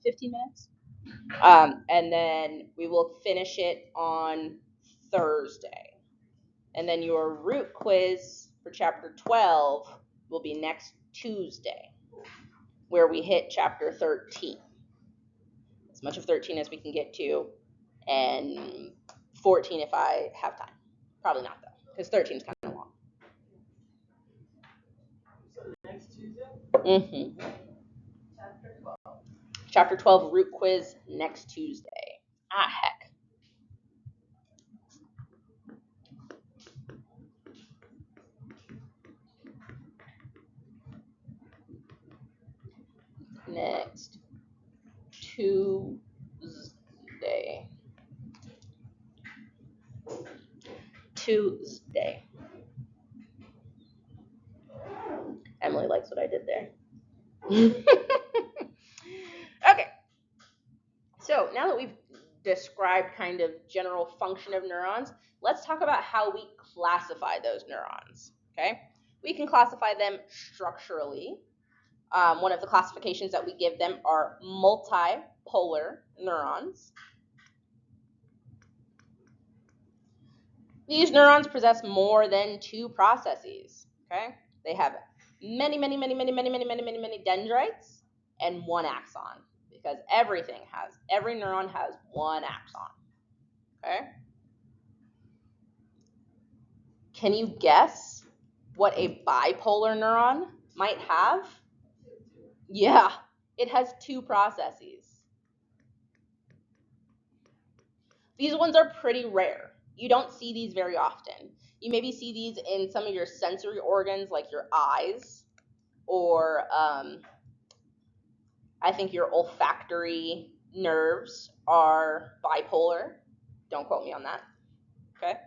15 minutes. And then we will finish it on Thursday. And then your root quiz for chapter 12 will be next Tuesday, where we hit chapter 13. As much of 13 as we can get to, and 14 if I have time. Probably not, though, because 13 is kind of long. So next Tuesday? Mm-hmm. Chapter 12. Chapter 12 root quiz next Tuesday. Ah, heck. Next Tuesday. Emily likes what I did there. Okay. So now that we've described kind of general function of neurons, let's talk about how we classify those neurons. Okay. We can classify them structurally. One of the classifications that we give them are multipolar neurons. These neurons possess more than two processes. Okay, they have many dendrites and one axon, because every neuron has one axon. Okay, can you guess what a bipolar neuron might have? Yeah, it has two processes. These ones are pretty rare. You don't see these very often. You maybe see these in some of your sensory organs, like your eyes, or I think your olfactory nerves are bipolar. Don't quote me on that. Okay?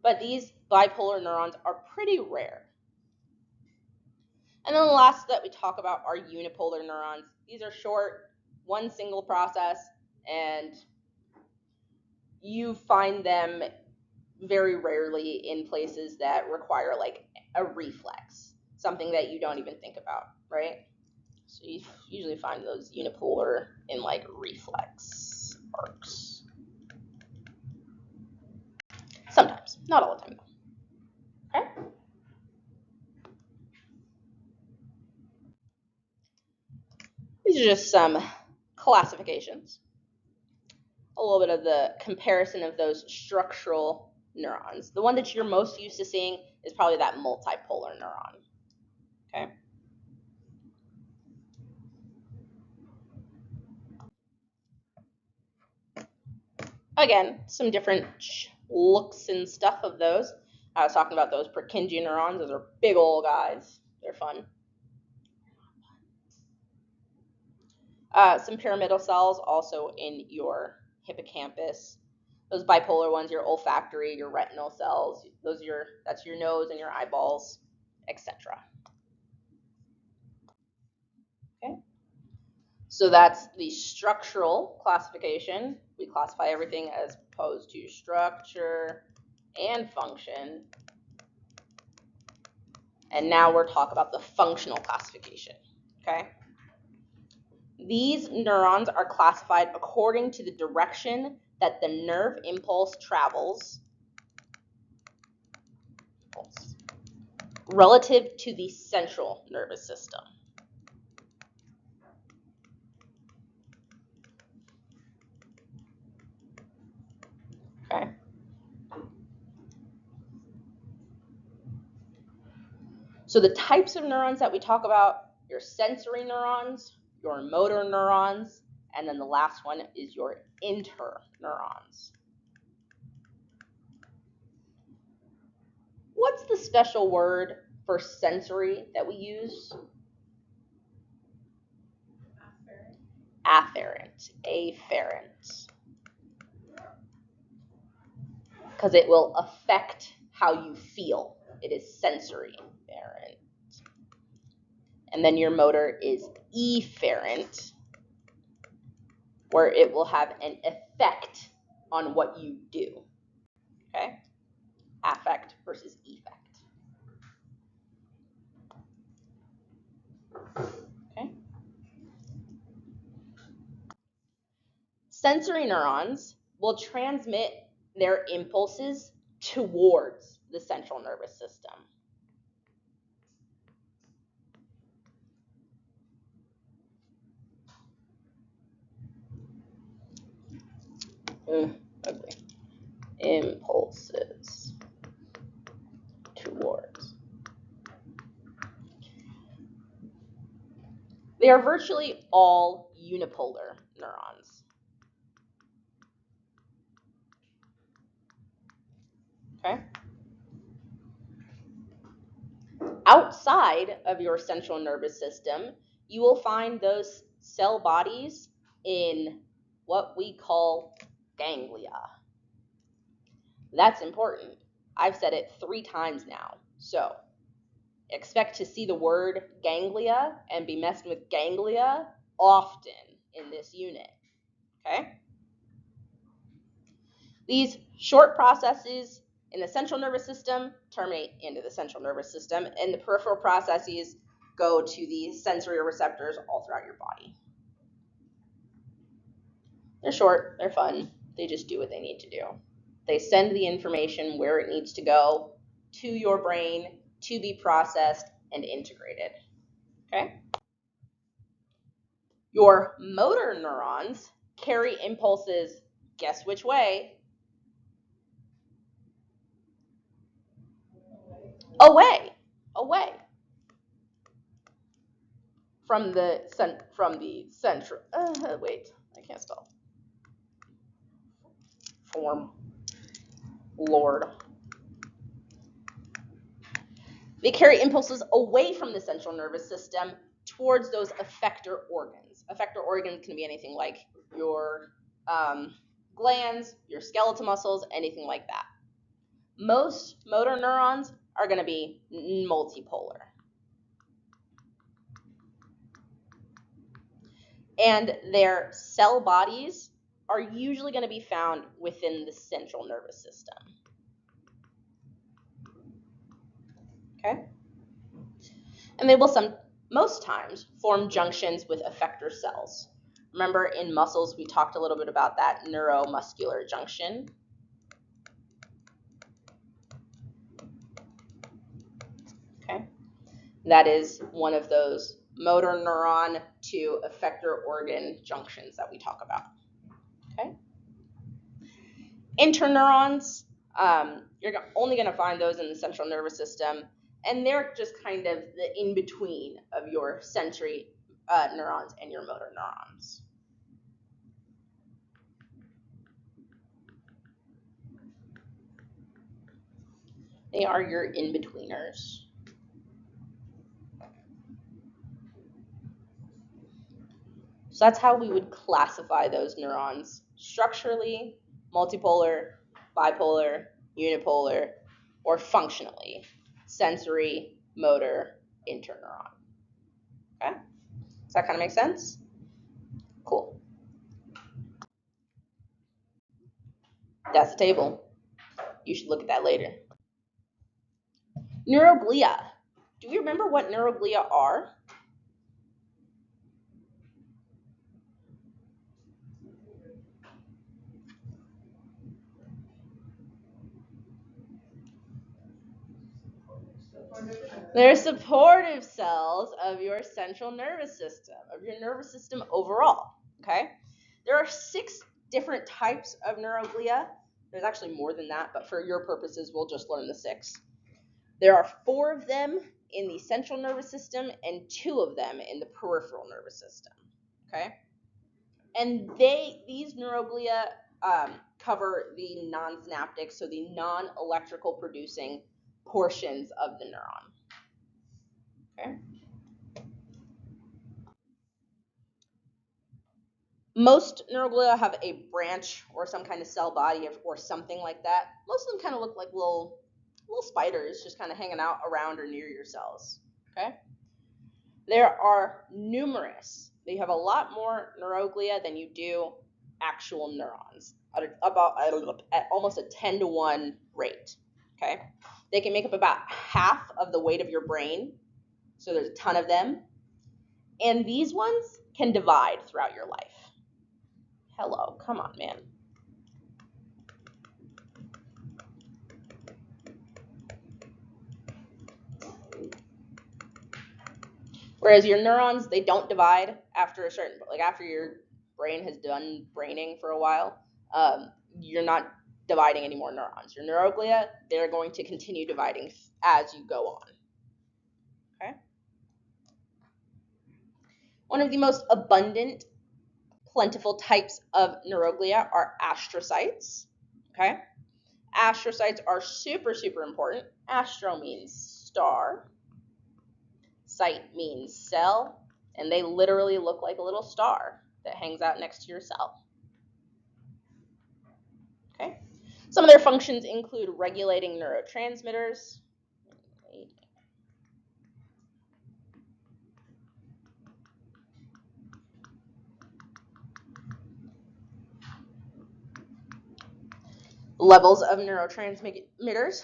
But these bipolar neurons are pretty rare. And then the last that we talk about are unipolar neurons. These are short, one single process, and you find them very rarely in places that require like a reflex, something that you don't even think about, right? So you usually find those unipolar in like reflex arcs. Sometimes, not all the time though. Okay? These are just some classifications. A little bit of the comparison of those structural neurons. The one that you're most used to seeing is probably that multipolar neuron. Okay? Again, some different looks and stuff of those. I was talking about those Purkinje neurons. Those are big old guys. They're fun. Some pyramidal cells also in your hippocampus. Those bipolar ones, your olfactory, your retinal cells. That's your nose and your eyeballs, etc. Okay. So that's the structural classification. We classify everything as opposed to structure and function. And now we're talking about the functional classification. Okay. These neurons are classified according to the direction that the nerve impulse travels relative to the central nervous system. Okay. So the types of neurons that we talk about, your sensory neurons, your motor neurons, and then the last one is your interneurons. What's the special word for sensory that we use? Afferent. Afferent. Because it will affect how you feel. It is sensory afferent. And then your motor is efferent, where it will have an effect on what you do. Okay? Affect versus effect. Okay? Sensory neurons will transmit their impulses towards the central nervous system. Ugly. Impulses towards. They are virtually all unipolar neurons. Okay? Outside of your central nervous system, you will find those cell bodies in what we call ganglia. That's important. I've said it 3 times now. So expect to see the word ganglia and be messing with ganglia often in this unit. Okay? These short processes in the central nervous system terminate into the central nervous system, and the peripheral processes go to the sensory receptors all throughout your body. They're short, they're fun, they just do what they need to do. They send the information where it needs to go to your brain to be processed and integrated. Okay? Your motor neurons carry impulses, guess which way? Away. From the central. Wait, I can't spell. Form. Lord. They carry impulses away from the central nervous system towards those effector organs. Effector organs can be anything like your glands, your skeletal muscles, anything like that. Most motor neurons are going to be multipolar. And their cell bodies are usually going to be found within the central nervous system. Okay? And they will most times form junctions with effector cells. Remember, in muscles, we talked a little bit about that neuromuscular junction. Okay? That is one of those motor neuron to effector organ junctions that we talk about. Okay? Interneurons, you're only going to find those in the central nervous system, and they're just kind of the in-between of your sensory neurons and your motor neurons. They are your in-betweeners. So that's how we would classify those neurons structurally, multipolar, bipolar, unipolar, or functionally, sensory, motor, interneuron. Okay? Does that kind of make sense? Cool. That's the table. You should look at that later. Neuroglia. Do we remember what neuroglia are? They're supportive cells of your central nervous system, of your nervous system overall. Okay? There are 6 different types of neuroglia. There's actually more than that, but for your purposes, we'll just learn the 6. There are 4 of them in the central nervous system and 2 of them in the peripheral nervous system. Okay? And these neuroglia cover the non-synaptic, so the non-electrical producing portions of the neuron. Okay? Most neuroglia have a branch or some kind of cell body or something like that. Most of them kind of look like little spiders just kind of hanging out around or near your cells. Okay? There are numerous. You have a lot more neuroglia than you do actual neurons, at almost a 10-to-1 rate. Okay? They can make up about half of the weight of your brain, so there's a ton of them. And these ones can divide throughout your life. Hello, come on, man. Whereas your neurons, they don't divide after a certain, like after your brain has done braining for a while. You're not dividing any more neurons. Your neuroglia, they're going to continue dividing as you go on. Okay. One of the most abundant, plentiful types of neuroglia are astrocytes. Okay. Astrocytes are super, super important. Astro means star. Cyte means cell. And they literally look like a little star that hangs out next to your cell. Okay. Some of their functions include regulating neurotransmitters. Levels of neurotransmitters,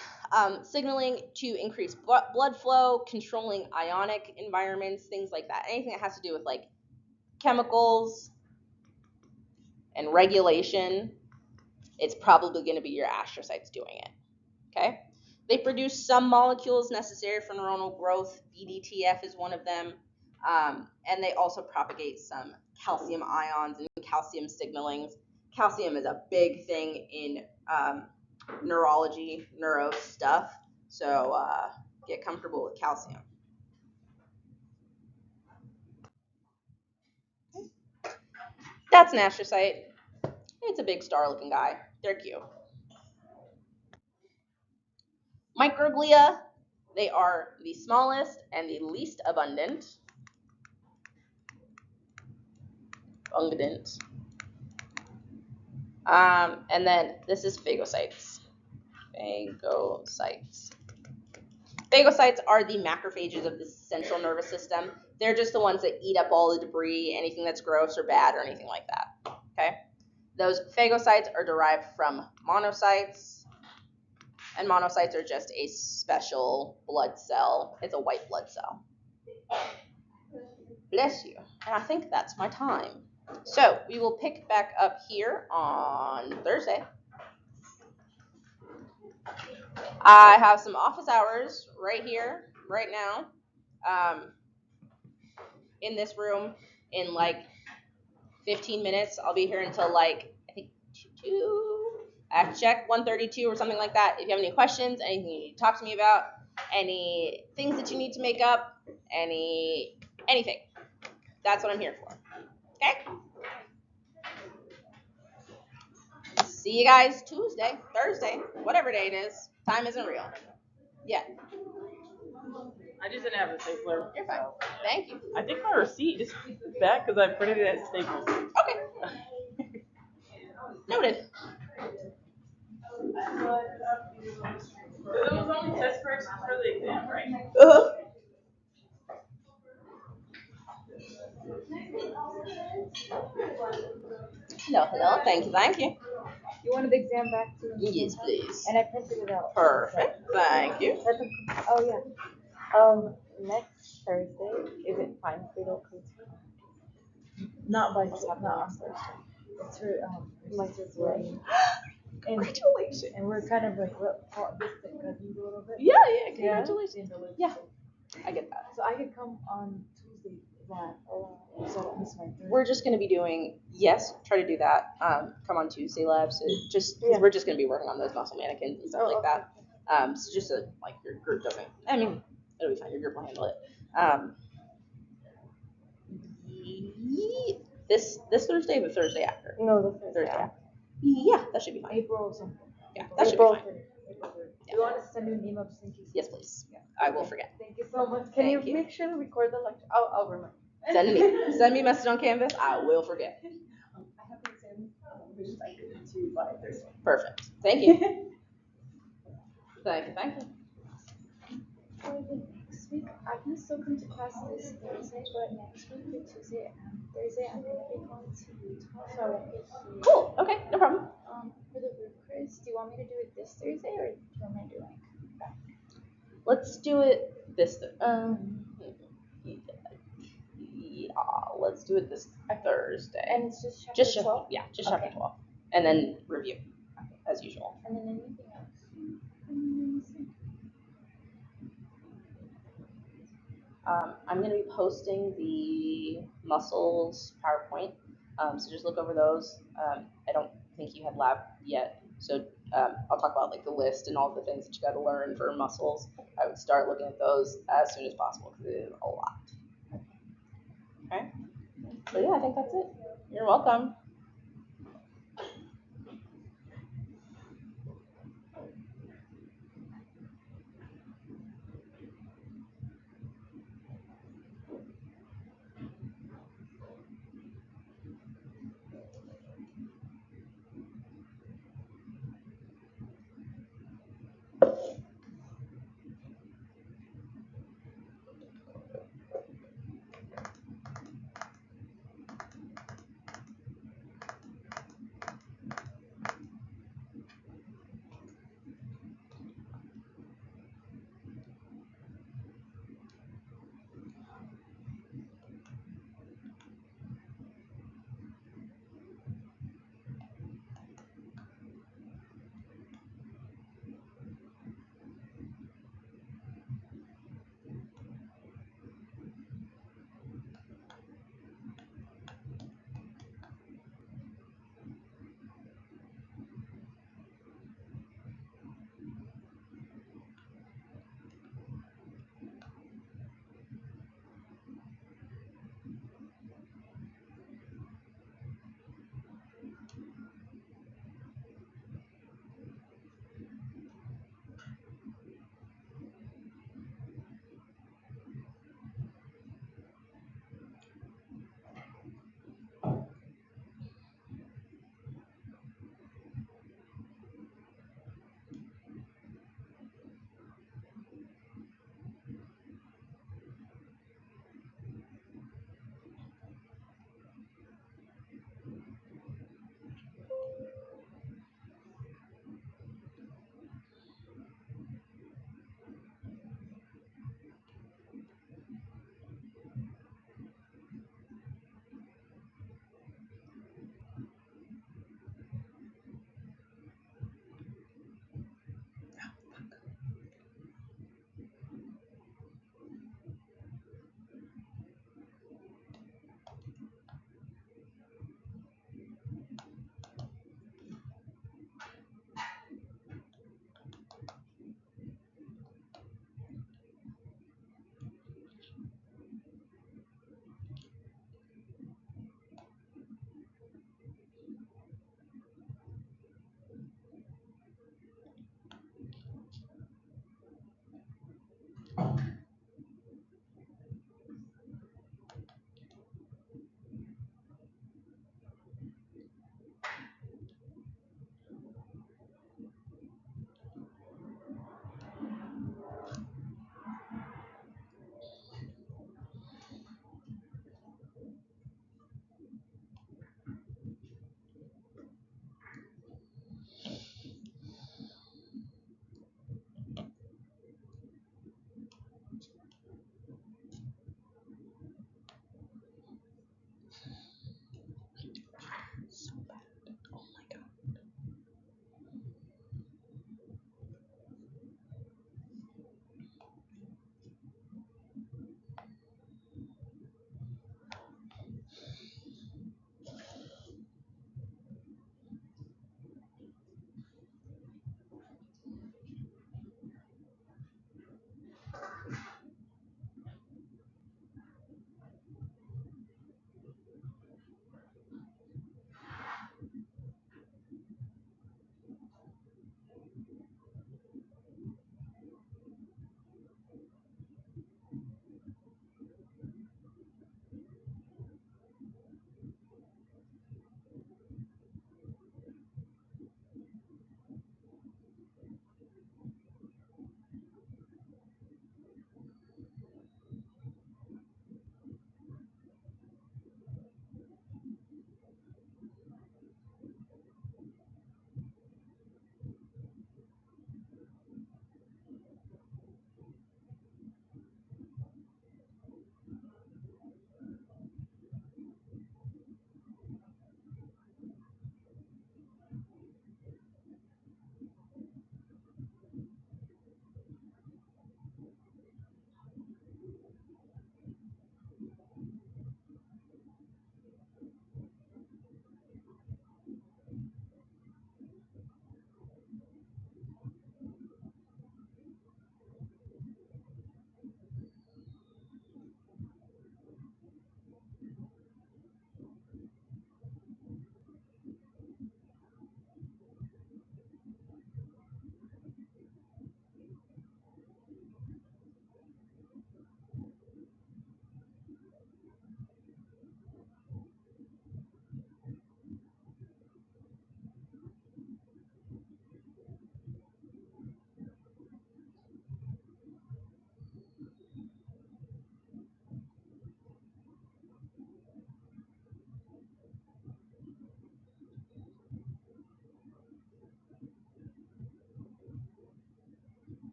signaling to increase blood flow, controlling ionic environments, things like that. Anything that has to do with like chemicals and regulation, it's probably going to be your astrocytes doing it. Okay. They produce some molecules necessary for neuronal growth. BDTF is one of them. And they also propagate some calcium ions and calcium signalings. Calcium is a big thing in neurology, neuro stuff. So get comfortable with calcium. That's an astrocyte. It's a big star-looking guy. They're cute. Microglia, they are the smallest and the least abundant. And then this is phagocytes. Phagocytes are the macrophages of the central nervous system. They're just the ones that eat up all the debris, anything that's gross or bad or anything like that. Okay? Those phagocytes are derived from monocytes, and monocytes are just a special blood cell. It's a white blood cell. Bless you. And I think that's my time. So we will pick back up here on Thursday. I have some office hours right here, right now, in this room. In like 15 minutes, I'll be here until like, I think 2. I have to check 1:32 or something like that. If you have any questions, anything you need to talk to me about, any things that you need to make up, anything, that's what I'm here for. Okay? See you guys Tuesday, Thursday, whatever day it is. Time isn't real. Yeah. I just didn't have a stapler. You're fine. Thank you. I think my receipt is back because I printed it at Staples. Okay. Noted. It was only test corrections for the exam, right? Uh-huh. Hello. Thank you. You wanted the exam back too? Yes, please. And I printed it out. Perfect. Thank you. Oh yeah. Next Thursday, is it fine if we don't come to? Not by Thursday. It's for my sister's wedding. Congratulations. And we're kind of like distant cousins a little bit. Yeah. Congratulations. Yeah. I get that. So I could come on Tuesday. So I miss my Thursday. We're just going to be doing, try to do that. Come on Tuesday labs. We're just going to be working on those muscle mannequins and stuff like that. So just so like your group doesn't, I mean, it'll be fine. Your group will handle it. This Thursday or the Thursday after? No, the Thursday after. Yeah, that should be fine. April or something. Yeah, that should be fine. Yeah. You want to send me an email just in case? Yes, please. Yeah. I will forget. Thank you so much. Can you make sure to record the lecture? I'll remember. Send me a message on Canvas. I will forget. I have the exam to by Thursday. Perfect. Thank you. Thank you. Next week, I can still come to class this Thursday, but next week, the Tuesday and Thursday, I'm going to be going to Utah, so I won't get here. Cool. Okay, no problem. For the group quiz, do you want me to do it this Thursday, or do you want me to do it back? Let's do it this. let's do it this Thursday. And it's just chapter 12? Yeah, just chapter 12. And then review, as usual. And then anything else? I'm going to be posting the muscles PowerPoint, so just look over those. I don't think you had lab yet, so I'll talk about like the list and all the things that you got to learn for muscles. I would start looking at those as soon as possible because it is a lot. Okay, so yeah, I think that's it. You're welcome.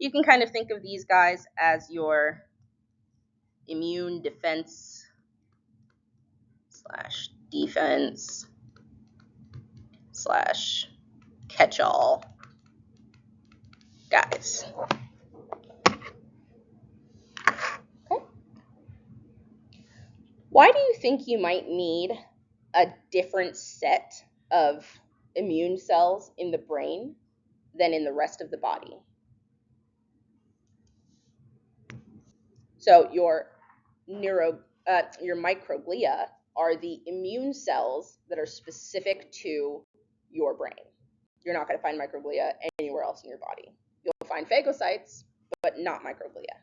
You can kind of think of these guys as your immune defense / defense / catch-all guys. Okay. Why do you think you might need a different set of immune cells in the brain than in the rest of the body? So your microglia are the immune cells that are specific to your brain. You're not going to find microglia anywhere else in your body. You'll find phagocytes, but not microglia.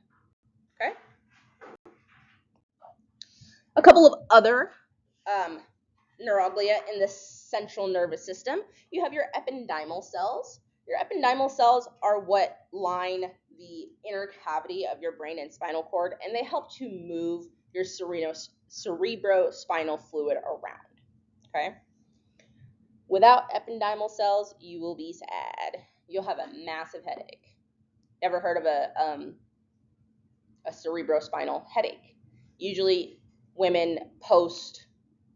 Okay? A couple of other neuroglia in the central nervous system. You have your ependymal cells. Your ependymal cells are what line the inner cavity of your brain and spinal cord, and they help to move your cerebrospinal fluid around. Okay? Without ependymal cells, you will be sad. You'll have a massive headache. Ever heard of a cerebrospinal headache? Usually women post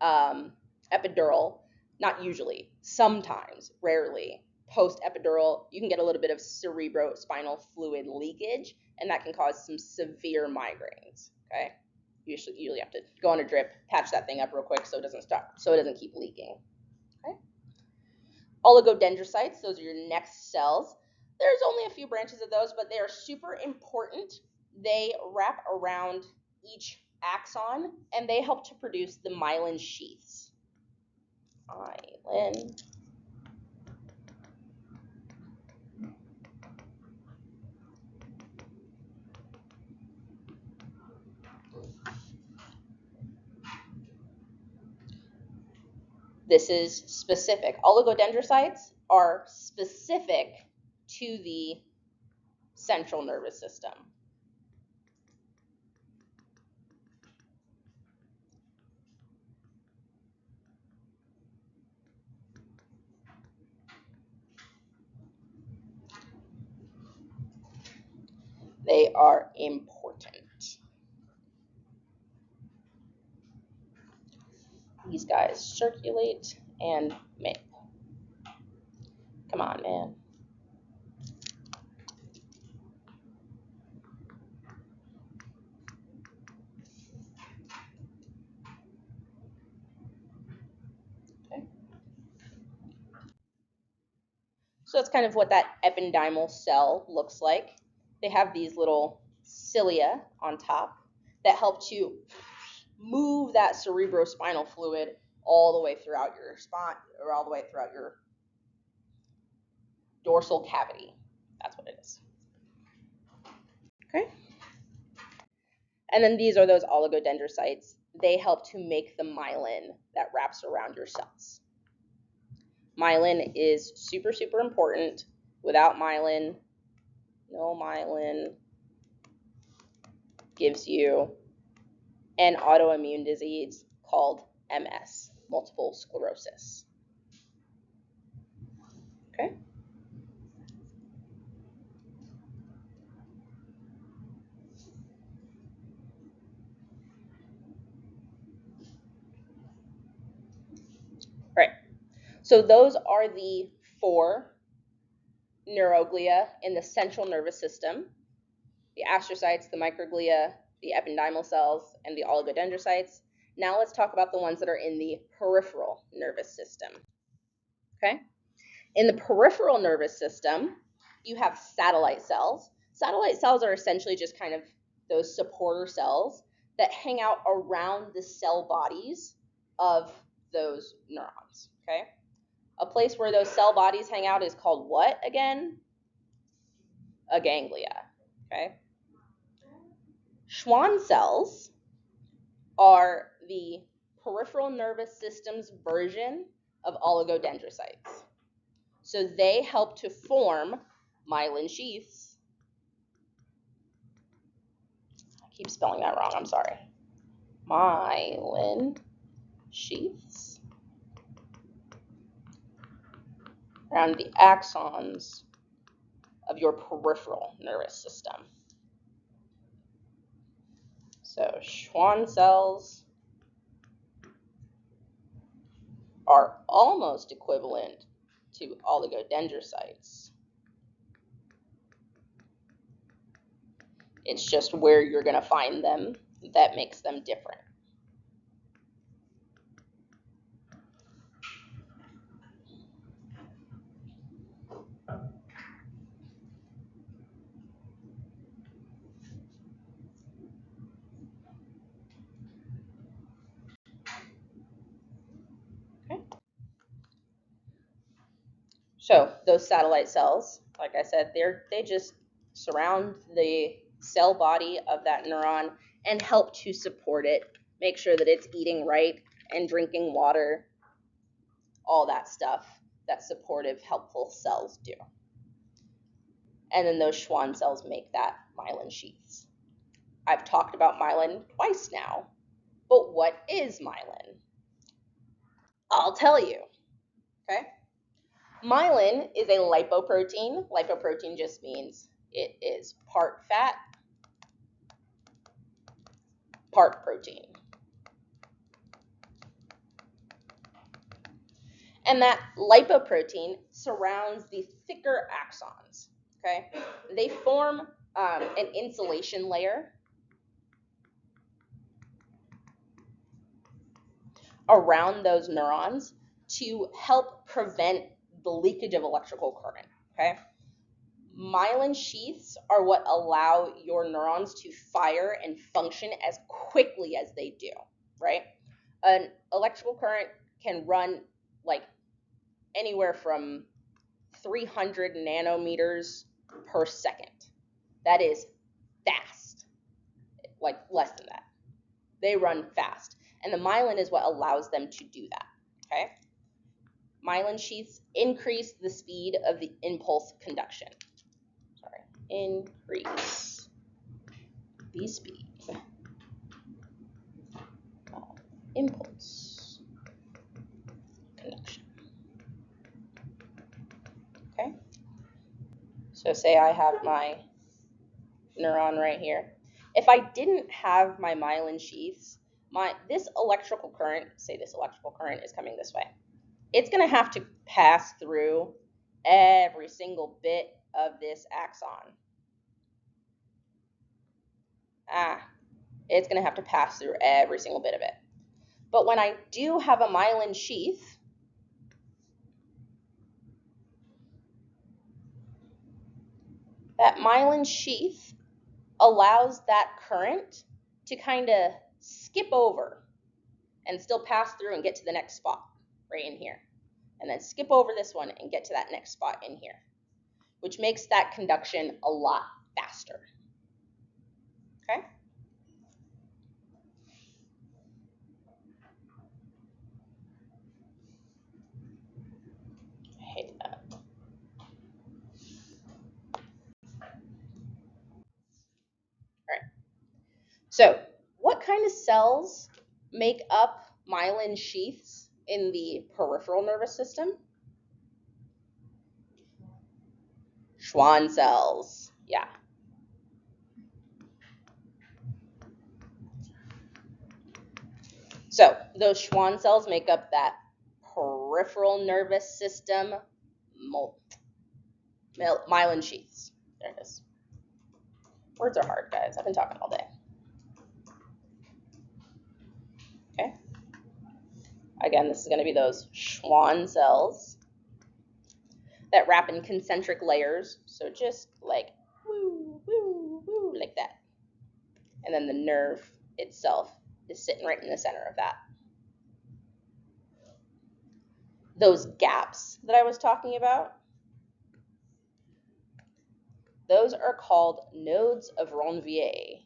epidural, not usually, sometimes, rarely, post epidural, you can get a little bit of cerebrospinal fluid leakage, and that can cause some severe migraines. Okay, you usually have to go on a drip, patch that thing up real quick so it doesn't keep leaking. Okay, oligodendrocytes, those are your next cells. There's only a few branches of those, but they are super important. They wrap around each axon, and they help to produce the myelin sheaths. Myelin. This is specific. Oligodendrocytes are specific to the central nervous system. They are important. These guys circulate and make. Come on, man. Okay. So that's kind of what that ependymal cell looks like. They have these little cilia on top that help to move that cerebrospinal fluid all the way throughout your spine, or all the way throughout your dorsal cavity. That's what it is. Okay. And then these are those oligodendrocytes. They help to make the myelin that wraps around your cells. Myelin is super, super important. Without myelin, no myelin gives you an autoimmune disease called MS, multiple sclerosis. Okay? Right. So those are the 4 neuroglia in the central nervous system: the astrocytes, the microglia, the ependymal cells, and the oligodendrocytes. Now let's talk about the ones that are in the peripheral nervous system. Okay? In the peripheral nervous system, you have satellite cells. Satellite cells are essentially just kind of those supporter cells that hang out around the cell bodies of those neurons. Okay? A place where those cell bodies hang out is called what again? A ganglia. Okay? Schwann cells are the peripheral nervous system's version of oligodendrocytes. So they help to form myelin sheaths. I keep spelling that wrong, I'm sorry. Myelin sheaths around the axons of your peripheral nervous system. So Schwann cells are almost equivalent to oligodendrocytes. It's just where you're going to find them that makes them different. Okay. So those satellite cells, like I said, they just surround the cell body of that neuron and help to support it, make sure that it's eating right and drinking water, all that stuff that supportive, helpful cells do. And then those Schwann cells make that myelin sheaths. I've talked about myelin twice now, but what is myelin? I'll tell you, okay? Myelin is a lipoprotein. Lipoprotein just means it is part fat, part protein. And that lipoprotein surrounds the thicker axons, okay? They form an insulation layer around those neurons to help prevent the leakage of electrical current, okay? Myelin sheaths are what allow your neurons to fire and function as quickly as they do, right? An electrical current can run like anywhere from 300 nanometers per second. That is fast, like less than that. They run fast. And the myelin is what allows them to do that, okay? Myelin sheaths increase the speed of the impulse conduction. Sorry, increase the speed of impulse conduction. Okay? So say I have my neuron right here. If I didn't have my myelin sheaths, this electrical current, say this electrical current is coming this way, it's going to have to pass through every single bit of this axon. It's going to have to pass through every single bit of it. But when I do have a myelin sheath, that myelin sheath allows that current to kind of skip over and still pass through and get to the next spot right in here. And then skip over this one and get to that next spot in here, which makes that conduction a lot faster. Okay? I hate that. All right. So, what kind of cells make up myelin sheaths in the peripheral nervous system? Schwann cells. Yeah. So, those Schwann cells make up that peripheral nervous system myelin sheaths. There it is. Words are hard, guys. I've been talking all day. Okay. Again, this is going to be those Schwann cells that wrap in concentric layers. So just like woo, woo, woo, like that. And then the nerve itself is sitting right in the center of that. Those gaps that I was talking about, those are called nodes of Ranvier.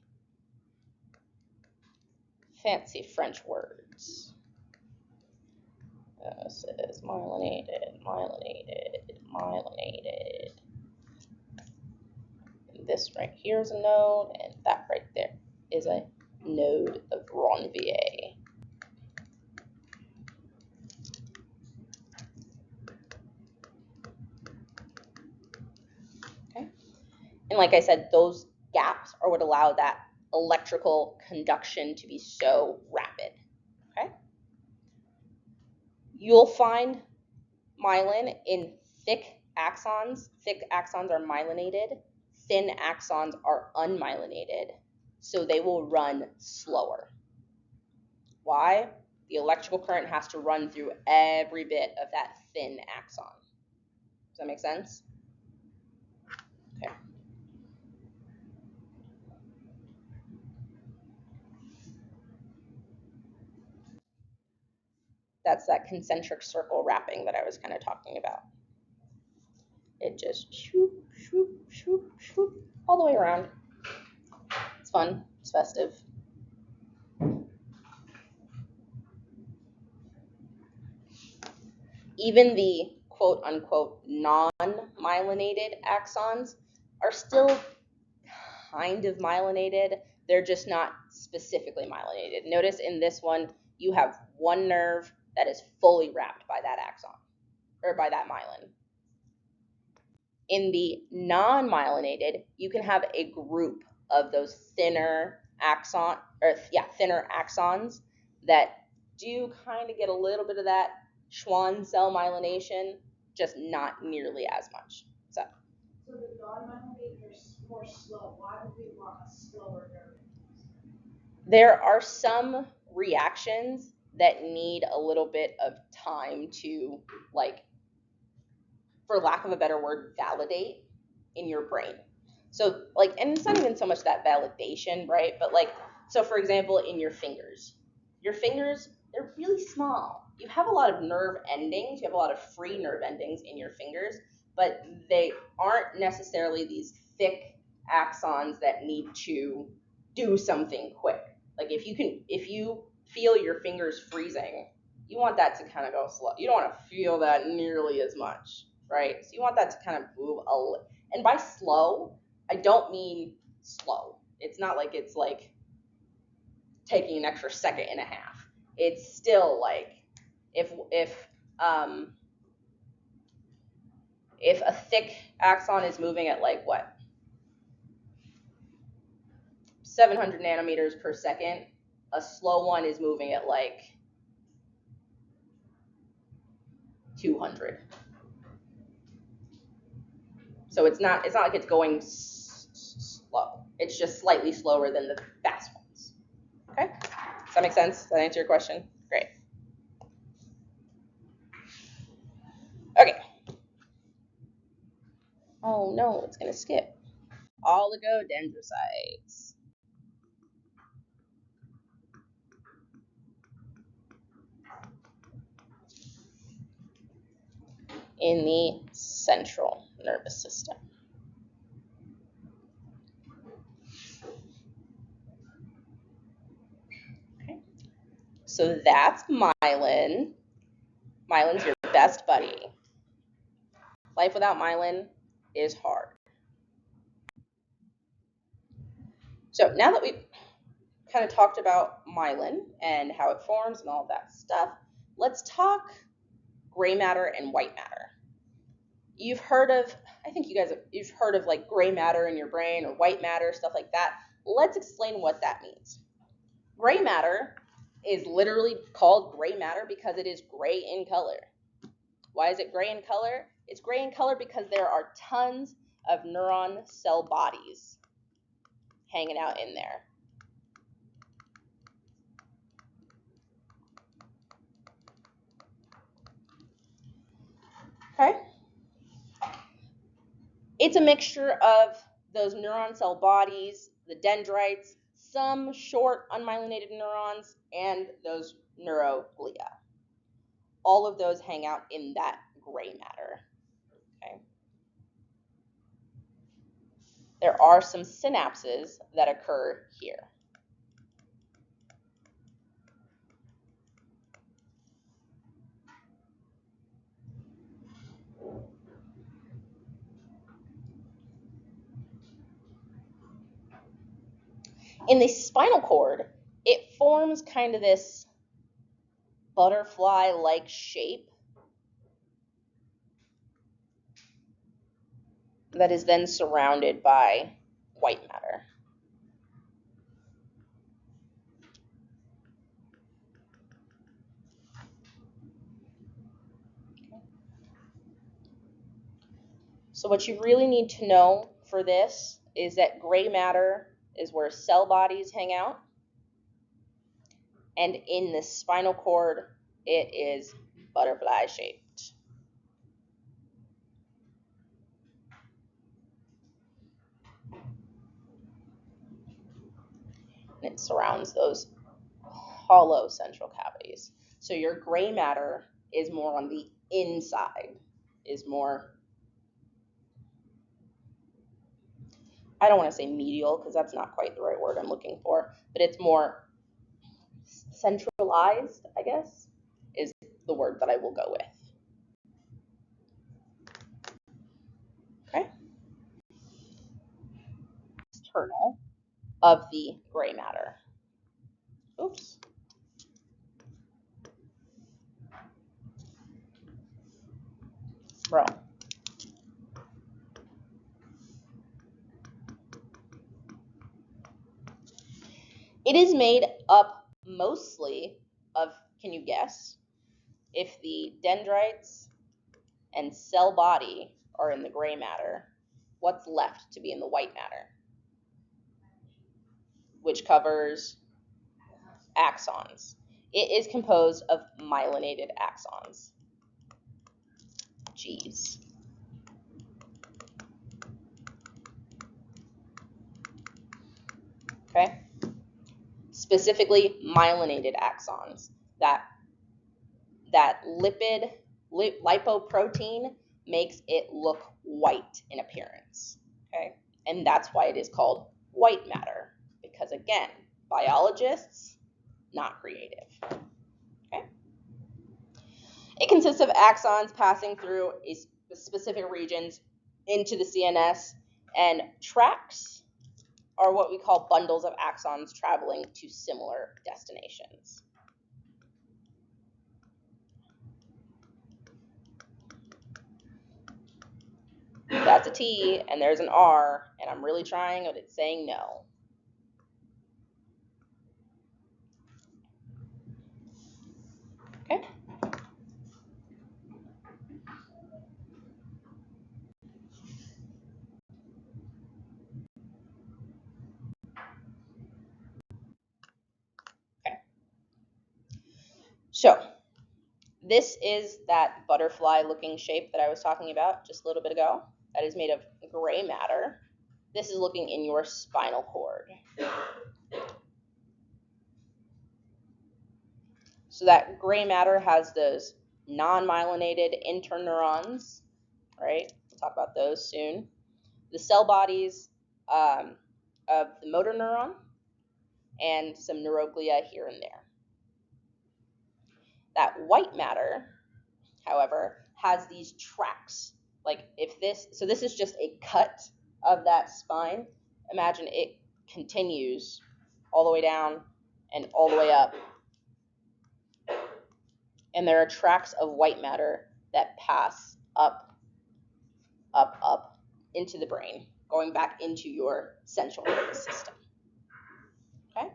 Fancy French words. This is myelinated, myelinated, myelinated. And this right here is a node, and that right there is a node of Ranvier. Okay. And like I said, those gaps are what allow that electrical conduction to be so rapid. Okay? You'll find myelin in thick axons. Thick axons are myelinated. Thin axons are unmyelinated. So they will run slower. Why? The electrical current has to run through every bit of that thin axon. Does that make sense? Okay. That's that concentric circle wrapping that I was kind of talking about. It just shoop, shoop, shoop, shoop, all the way around. It's fun. It's festive. Even the quote unquote non-myelinated axons are still kind of myelinated. They're just not specifically myelinated. Notice in this one, you have one nerve that is fully wrapped by that axon, or by that myelin. In the non-myelinated, you can have a group of those thinner axons that do kind of get a little bit of that Schwann cell myelination, just not nearly as much. So the non-myelinated are more slow. Why would we want a slower nerve? There are some reactions that need a little bit of time to, like, for lack of a better word, validate in your brain. So, like, and it's not even so much that validation, right? But, like, so for example, in your fingers, they're really small. You have a lot of nerve endings, you have a lot of free nerve endings in your fingers, but they aren't necessarily these thick axons that need to do something quick. Like, if you feel your fingers freezing, you want that to kind of go slow. You don't want to feel that nearly as much, right? So you want that to kind of move a little. And by slow, I don't mean slow. It's not like it's like taking an extra second and a half. It's still like if a thick axon is moving at like what, 700 nanometers per second, a slow one is moving at like 200. So it's not like it's going slow. It's just slightly slower than the fast ones. Okay? Does that make sense? Does that answer your question? Great. Okay. Oh no, it's gonna skip. Oligodendrocytes. In the central nervous system. Okay. So that's myelin. Myelin's your best buddy. Life without myelin is hard. So now that we've kind of talked about myelin and how it forms and all that stuff, let's talk gray matter and white matter. You've heard of like gray matter in your brain or white matter, stuff like that. Let's explain what that means. Gray matter is literally called gray matter because it is gray in color. Why is it gray in color? It's gray in color because there are tons of neuron cell bodies hanging out in there. Okay? It's a mixture of those neuron cell bodies, the dendrites, some short unmyelinated neurons, and those neuroglia. All of those hang out in that gray matter. Okay? There are some synapses that occur here. In the spinal cord, it forms kind of this butterfly-like shape. that is then surrounded by white matter. So what you really need to know for this is that gray matter is where cell bodies hang out, and in the spinal cord, it is butterfly shaped. And it surrounds those hollow central cavities. So your gray matter is more on the inside, is more, I don't want to say medial because that's not quite the right word I'm looking for, but it's more centralized, I guess, is the word that I will go with. Okay. External of the gray matter. Oops. Bro. It is made up mostly of, can you guess? If the dendrites and cell body are in the gray matter, what's left to be in the white matter? Which covers axons. It is composed of myelinated axons. Geez. Okay? Specifically myelinated axons. That lipoprotein makes it look white in appearance. Okay? And that's why it is called white matter. Because again, biologists, not creative. Okay? It consists of axons passing through specific regions into the CNS, and tracks are what we call bundles of axons traveling to similar destinations. That's a T, and there's an R, and I'm really trying, but it's saying no. Okay. Okay. So this is that butterfly-looking shape that I was talking about just a little bit ago. That is made of gray matter. This is looking in your spinal cord. So that gray matter has those non-myelinated interneurons, right? We'll talk about those soon. The cell bodies of the motor neuron, and some neuroglia here and there. That white matter, however, has these tracks. Like if this, so this is just a cut of that spine. Imagine it continues all the way down and all the way up. And there are tracks of white matter that pass up, up, up into the brain, going back into your central nervous system. Okay?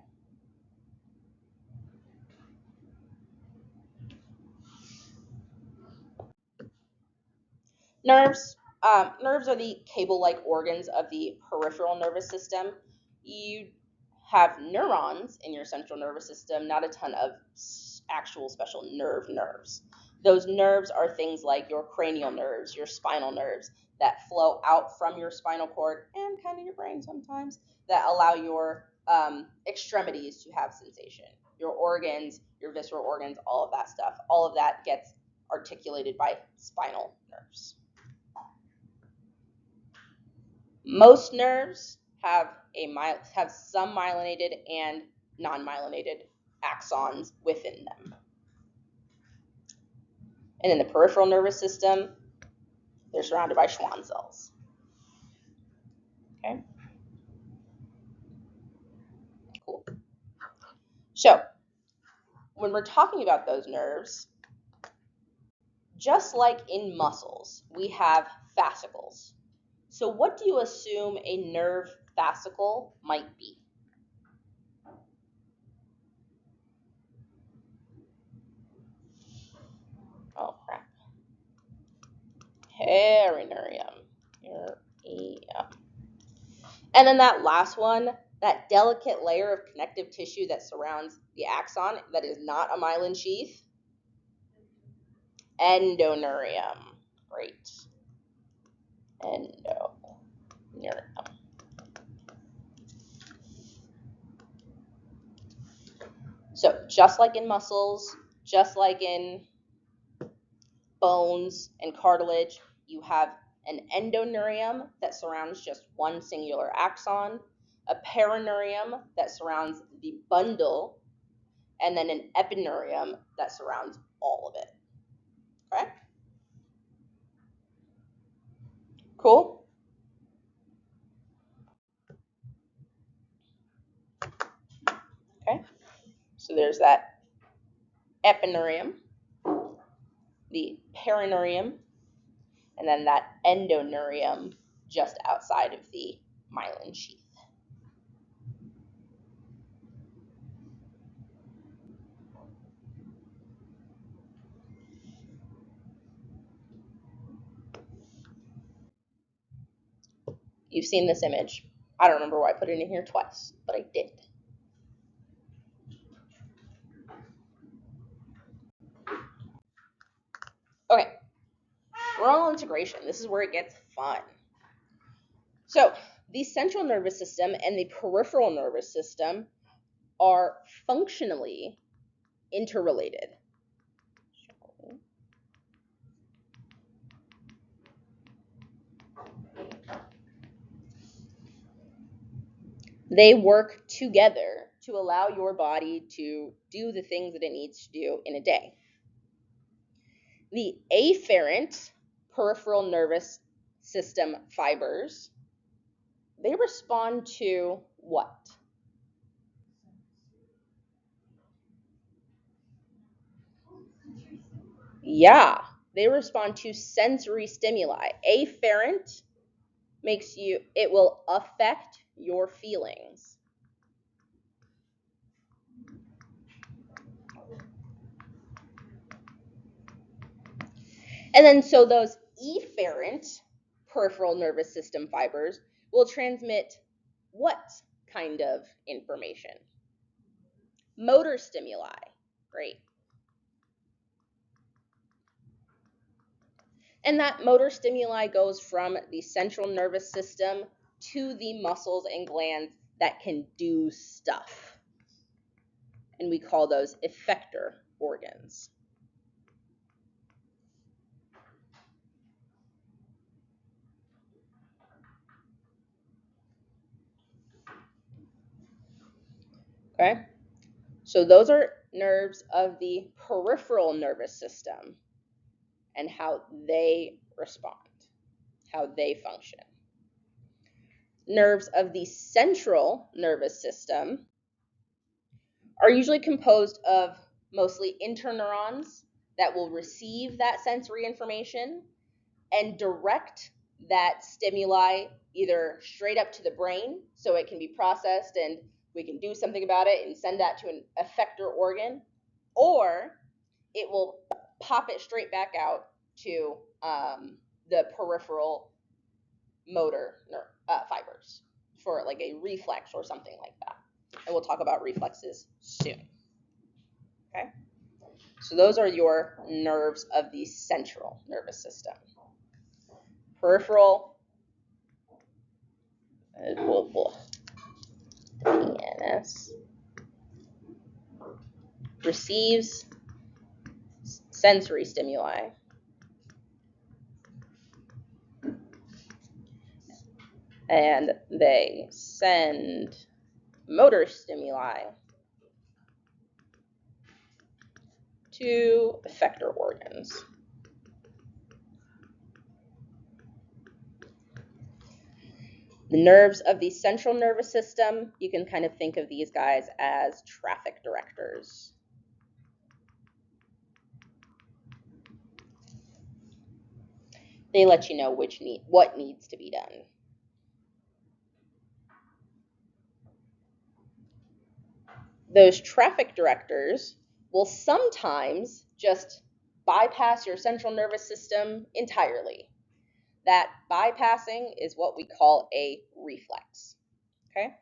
Nerves. Nerves are the cable-like organs of the peripheral nervous system. You have neurons in your central nervous system, not a ton of actual special nerves. Those nerves are things like your cranial nerves, your spinal nerves that flow out from your spinal cord and kind of your brain sometimes, that allow your extremities to have sensation. Your organs, your visceral organs, all of that stuff, all of that gets articulated by spinal nerves. Most nerves have some myelinated and non-myelinated axons within them. And in the peripheral nervous system, they're surrounded by Schwann cells. Okay? Cool. So, when we're talking about those nerves, just like in muscles, we have fascicles. So what do you assume a nerve fascicle might be? Oh, crap. Perineurum. And then that last one, that delicate layer of connective tissue that surrounds the axon that is not a myelin sheath. Endoneurium. Great. Endoneurium. So just like in muscles, just like in bones and cartilage, you have an endoneurium that surrounds just one singular axon, a perineurum that surrounds the bundle, and then an epineurium that surrounds all of it. Okay? Cool? Okay. So there's that epineurium, the perineurum, and then that endoneurium just outside of the myelin sheath. You've seen this image. I don't remember why I put it in here twice, but I did. Okay, neuronal integration. This is where it gets fun. So the central nervous system and the peripheral nervous system are functionally interrelated. They work together to allow your body to do the things that it needs to do in a day. The afferent peripheral nervous system fibers, they respond to what? Yeah, they respond to sensory stimuli. Afferent it will affect your feelings. And then so those efferent peripheral nervous system fibers will transmit what kind of information? Motor stimuli. Great. And that motor stimuli goes from the central nervous system to the muscles and glands that can do stuff. And we call those effector organs. Okay? So those are nerves of the peripheral nervous system and how they respond, how they function. Nerves of the central nervous system are usually composed of mostly interneurons that will receive that sensory information and direct that stimuli either straight up to the brain so it can be processed and we can do something about it and send that to an effector organ, or it will pop it straight back out to the peripheral motor fibers for like a reflex or something like that. And we'll talk about reflexes soon. Okay? So those are your nerves of the central nervous system. Peripheral, PNS, receives sensory stimuli and they send motor stimuli to effector organs. The nerves of the central nervous system, you can kind of think of these guys as traffic directors. They let you know what needs to be done. Those traffic directors will sometimes just bypass your central nervous system entirely. That bypassing is what we call a reflex. Okay?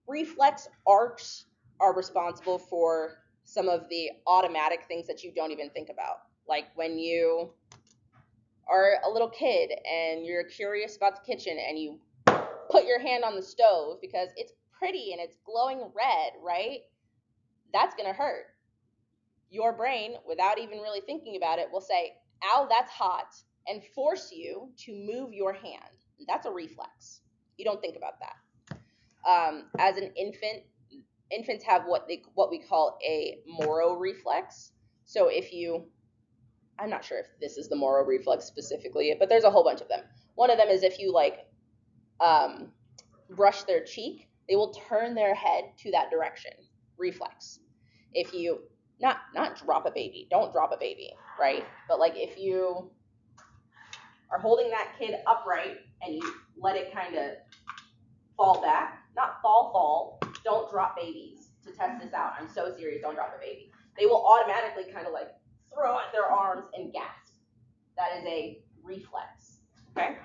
Reflex arcs are responsible for some of the automatic things that you don't even think about. Like when you are a little kid and you're curious about the kitchen and you put your hand on the stove because it's pretty and it's glowing red, right? That's going to hurt. Your brain, without even really thinking about it, will say, ow, that's hot, and force you to move your hand. That's a reflex. You don't think about that. As an infant, infants have what we call a Moro reflex. So if you, I'm not sure if this is the Moro reflex specifically, but there's a whole bunch of them. One of them is if you brush their cheek, they will turn their head to that direction. Reflex. If you not drop a baby, don't drop a baby, right? But like if you are holding that kid upright and you let it kind of fall back, not fall, don't drop babies. To test this out, I'm so serious, don't drop a baby. They will automatically kind of like throw out their arms and gasp. That is a reflex, okay?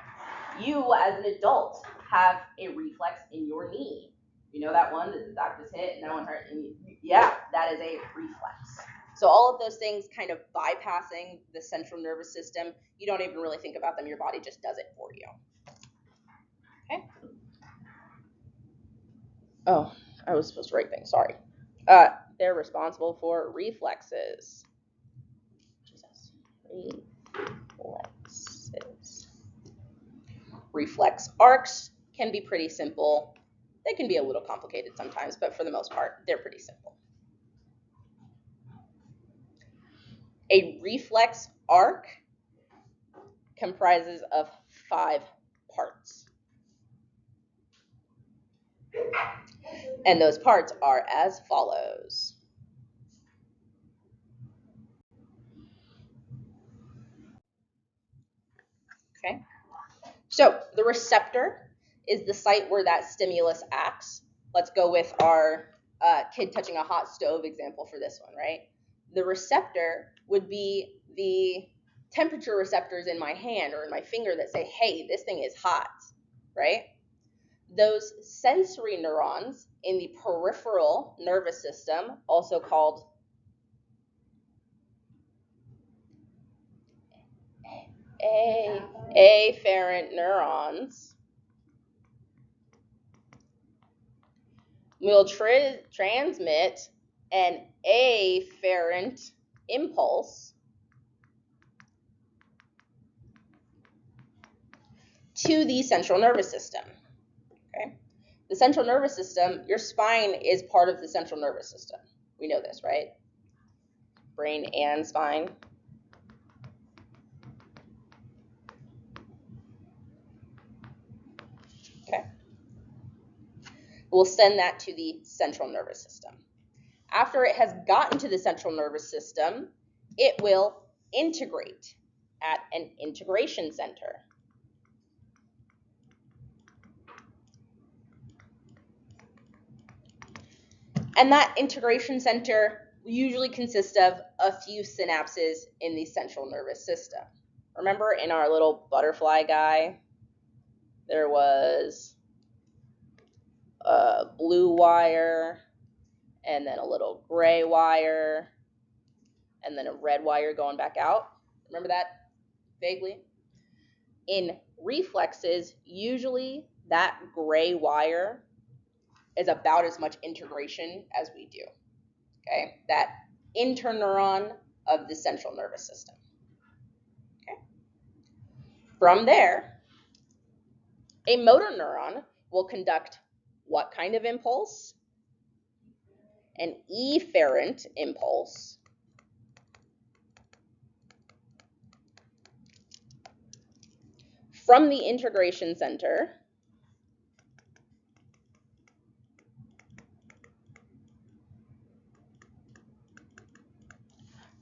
You as an adult have a reflex in your knee. You know that one that the doctors hit and that one hurt? And yeah, that is a reflex. So all of those things kind of bypassing the central nervous system, you don't even really think about them. Your body just does it for you. Okay? Oh, I was supposed to write things, sorry. They're responsible for reflexes. Jesus. Reflexes. Reflex arcs can be pretty simple. They can be a little complicated sometimes, but for the most part, they're pretty simple. A reflex arc comprises of 5 parts. And those parts are as follows. Okay? So the receptor is the site where that stimulus acts. Let's go with our kid touching a hot stove example for this one, right? The receptor would be the temperature receptors in my hand or in my finger that say, hey, this thing is hot, right? Those sensory neurons in the peripheral nervous system, also called afferent neurons, will transmit an afferent impulse to the central nervous system. Okay? The central nervous system, your spine is part of the central nervous system. We know this, right? Brain and spine. Okay. We'll send that to the central nervous system. After it has gotten to the central nervous system, it will integrate at an integration center. And that integration center usually consists of a few synapses in the central nervous system. Remember in our little butterfly guy, there was a blue wire, and then a little gray wire, and then a red wire going back out. Remember that vaguely? In reflexes, usually that gray wire is about as much integration as we do. Okay, that interneuron of the central nervous system. Okay. From there, a motor neuron will conduct what kind of impulse? An efferent impulse from the integration center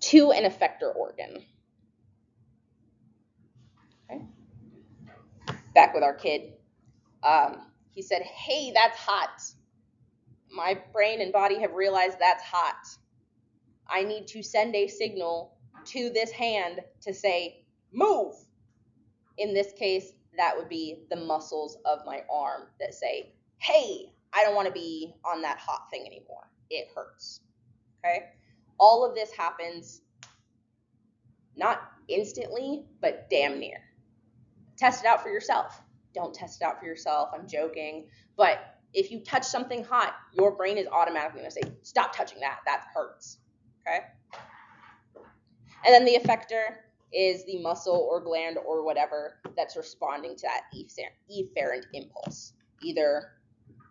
to an effector organ. Okay. back with our kid. He said, "Hey, that's hot. My brain and body have realized that's hot. I need to send a signal to this hand to say, move." In this case, that would be the muscles of my arm that say, hey, I don't want to be on that hot thing anymore. It hurts. Okay? All of this happens not instantly, but damn near. Test it out for yourself. Don't test it out for yourself. I'm joking. But if you touch something hot, your brain is automatically going to say, stop touching that. That hurts. Okay? And then the effector is the muscle or gland or whatever that's responding to that efferent impulse. Either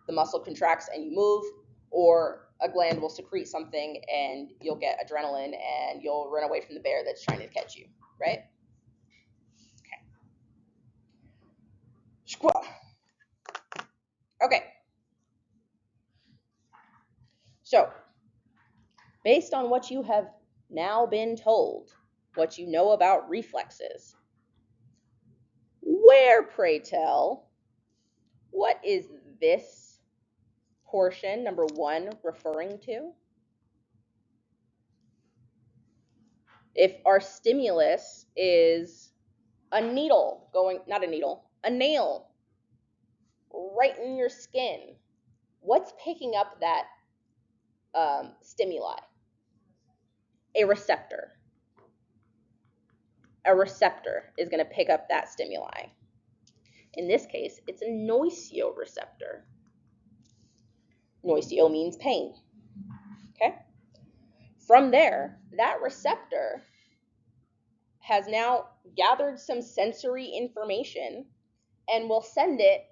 the muscle contracts and you move, or a gland will secrete something and you'll get adrenaline and you'll run away from the bear that's trying to catch you, right? Okay. Okay. So, based on what you have now been told, what you know about reflexes, where, pray tell, what is this portion, number 1, referring to? If our stimulus is a needle going, not a needle, a nail right in your skin, what's picking up that stimuli? A receptor. A receptor is going to pick up that stimuli. In this case, it's a noicioreceptor. Noicio means pain. Okay? From there, that receptor has now gathered some sensory information and will send it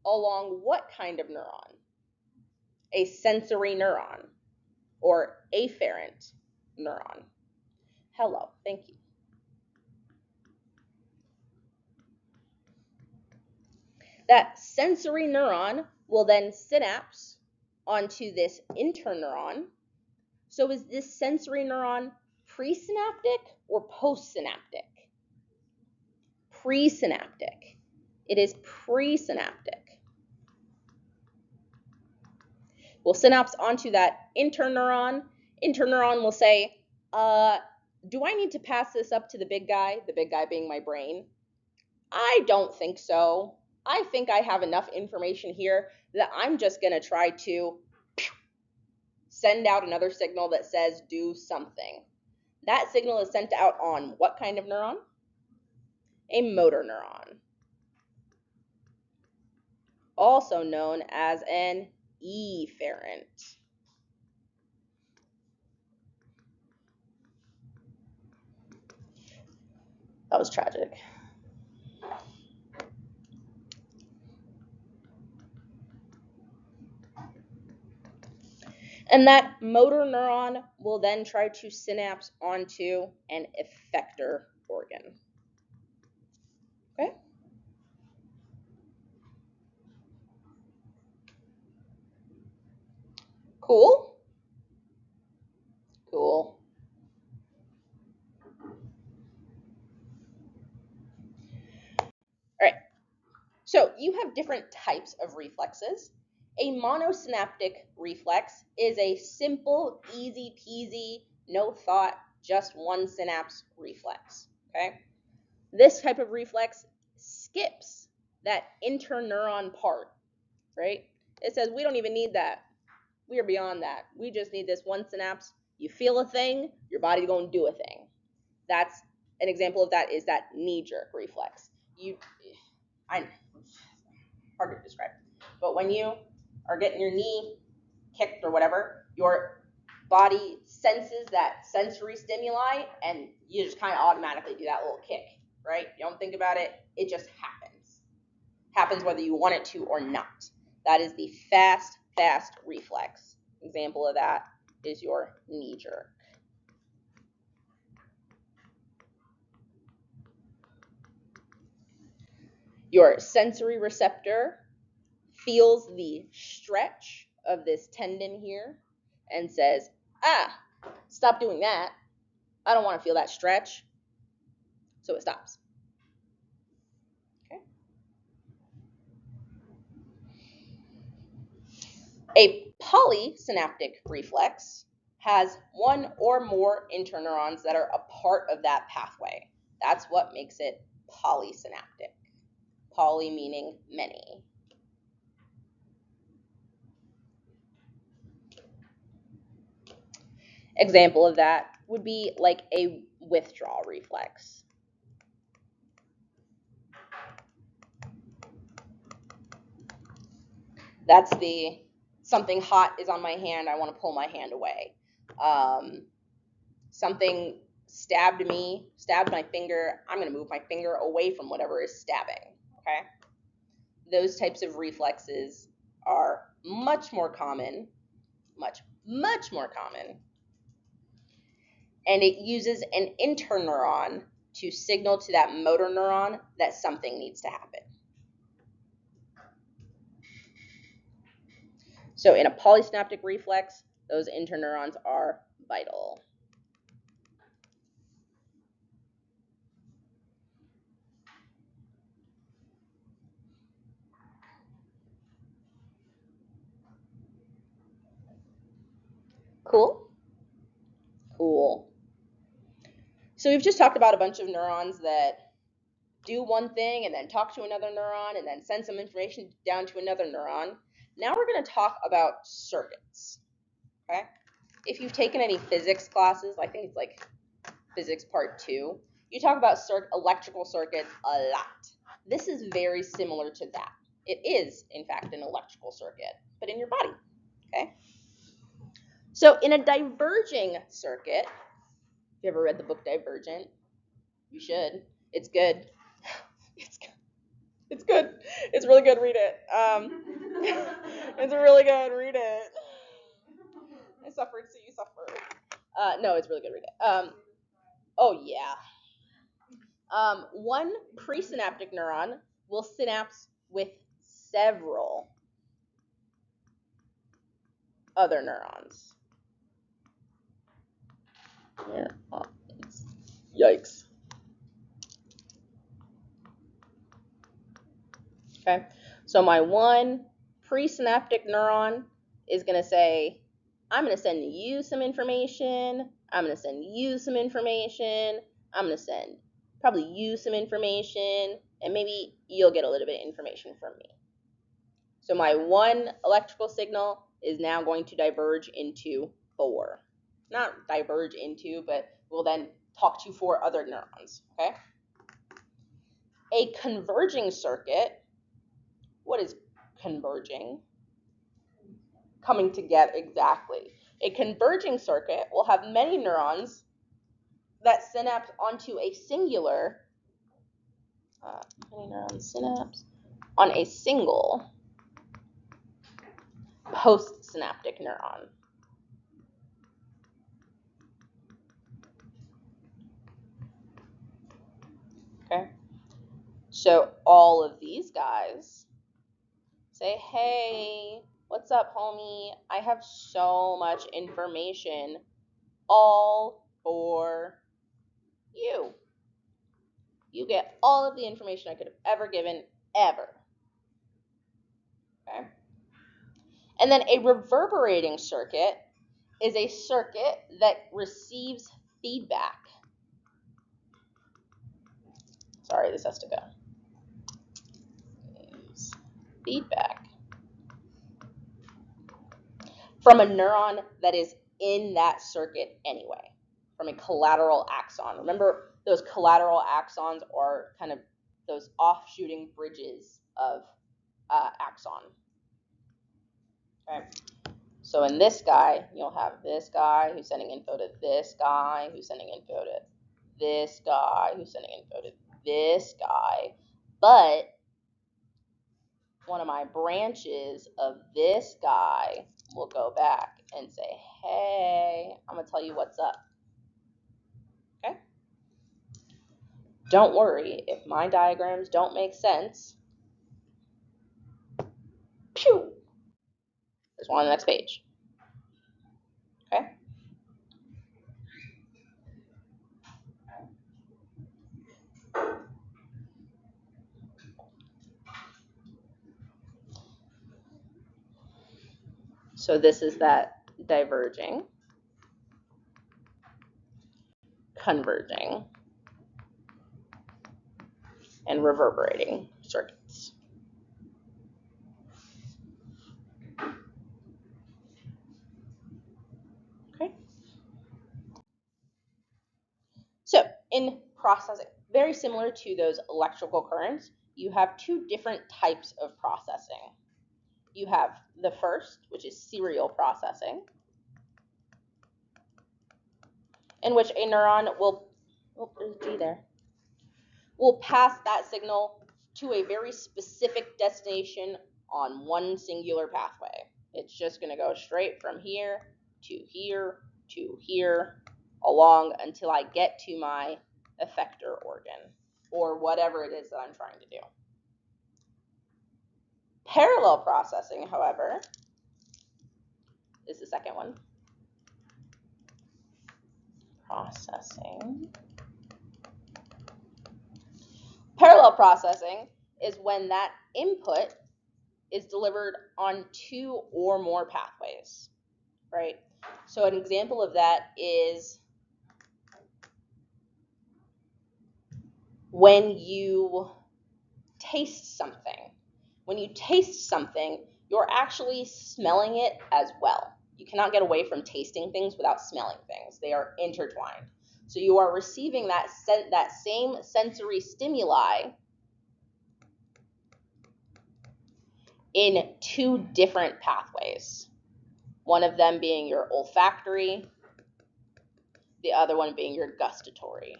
along what kind of neuron? A sensory neuron or afferent neuron. Hello, thank you. That sensory neuron will then synapse onto this interneuron. So is this sensory neuron presynaptic or postsynaptic? Presynaptic. It is presynaptic. We'll synapse onto that interneuron. Interneuron will say, do I need to pass this up to the big guy? The big guy being my brain. I don't think so. I think I have enough information here that I'm just going to try to send out another signal that says do something. That signal is sent out on what kind of neuron? A motor neuron. Also known as an efferent. That was tragic. And that motor neuron will then try to synapse onto an effector organ. Okay? Cool? Cool. All right. So you have different types of reflexes. A monosynaptic reflex is a simple, easy peasy, no thought, just one synapse reflex. Okay? This type of reflex skips that interneuron part, right? It says we don't even need that. We are beyond that. We just need this one synapse. You feel a thing, your body's going to do a thing. That's an example of that is that knee-jerk reflex. Hard to describe. But when you are getting your knee kicked or whatever, your body senses that sensory stimuli and you just kind of automatically do that little kick, right? You don't think about it. It just happens. Happens whether you want it to or not. That is the fast reflex. Example of that is your knee jerk. Your sensory receptor feels the stretch of this tendon here and says, stop doing that. I don't want to feel that stretch. So it stops. Okay. A polysynaptic reflex has one or more interneurons that are a part of that pathway. That's what makes it polysynaptic. Poly meaning many. Example of that would be like a withdrawal reflex. That's the something hot is on my hand, I want to pull my hand away. Something stabbed me, stabbed my finger, I'm going to move my finger away from whatever is stabbing, okay? Those types of reflexes are much more common, much more common, and it uses an interneuron to signal to that motor neuron that something needs to happen. So in a polysynaptic reflex, those interneurons are vital. Cool? Cool. So we've just talked about a bunch of neurons that do one thing and then talk to another neuron and then send some information down to another neuron. Now we're going to talk about circuits, okay? If you've taken any physics classes, I think it's like physics part 2, you talk about electrical circuits a lot. This is very similar to that. It is, in fact, an electrical circuit, but in your body, okay? So in a diverging circuit, have you ever read the book Divergent? You should. It's good. It's good. It's good. It's really good. Read it. It's really good. Read it. I suffered, so you suffer. No, it's really good. Read it. Oh yeah. One presynaptic neuron will synapse with several other neurons. Yikes. Okay, so my one presynaptic neuron is going to say, I'm going to send you some information, I'm going to send you some information, I'm going to send probably you some information, and maybe you'll get a little bit of information from me. So my one electrical signal is now going to diverge into 4. Not diverge into, but we'll then talk to 4 other neurons, okay? A converging circuit, what is converging? Coming together, exactly. A converging circuit will have many neurons that synapse onto a singular, many neurons synapse on a single postsynaptic neuron. Okay, so all of these guys say, hey, what's up, homie? I have so much information all for you. You get all of the information I could have ever given, ever. Okay? And then a reverberating circuit is a circuit that receives feedback. Sorry, this has to go. Feedback from a neuron that is in that circuit anyway, from a collateral axon. Remember, those collateral axons are kind of those offshooting bridges of axon. Okay. So in this guy, you'll have this guy who's sending info to this guy, who's sending info to this guy, who's sending info to this guy. But one of my branches of this guy will go back and say, hey, I'm going to tell you what's up. Okay? Don't worry if my diagrams don't make sense. Pew! There's one on the next page. Okay? So this is that diverging, converging, and reverberating circuits. Okay. So in processing, very similar to those electrical currents, you have two different types of processing. You have the first, which is serial processing, in which a neuron will, there's a G there, will pass that signal to a very specific destination on one singular pathway. It's just going to go straight from here to here to here along until I get to my effector organ or whatever it is that I'm trying to do. Parallel processing, however, is the second one. Processing. Parallel processing is when that input is delivered on two or more pathways, right? So an example of that is when you taste something. When you taste something, you're actually smelling it as well. You cannot get away from tasting things without smelling things. They are intertwined. So you are receiving that same sensory stimuli in two different pathways. One of them being your olfactory, the other one being your gustatory.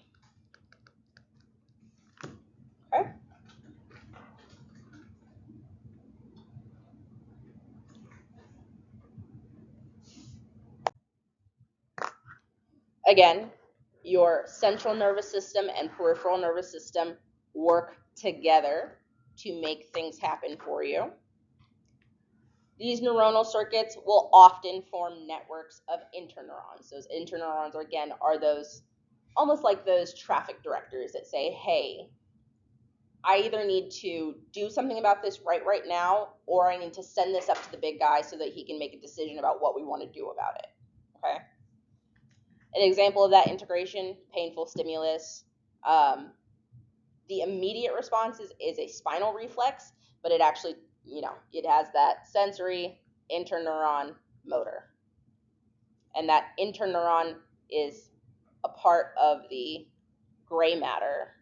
Okay. Again, your central nervous system and peripheral nervous system work together to make things happen for you. These neuronal circuits will often form networks of interneurons. Those interneurons, again, are those almost like those traffic directors that say, hey, I either need to do something about this right now, or I need to send this up to the big guy so that he can make a decision about what we want to do about it. Okay. An example of that integration, painful stimulus. The immediate response is a spinal reflex, but it actually, it has that sensory interneuron motor. And that interneuron is a part of the gray matter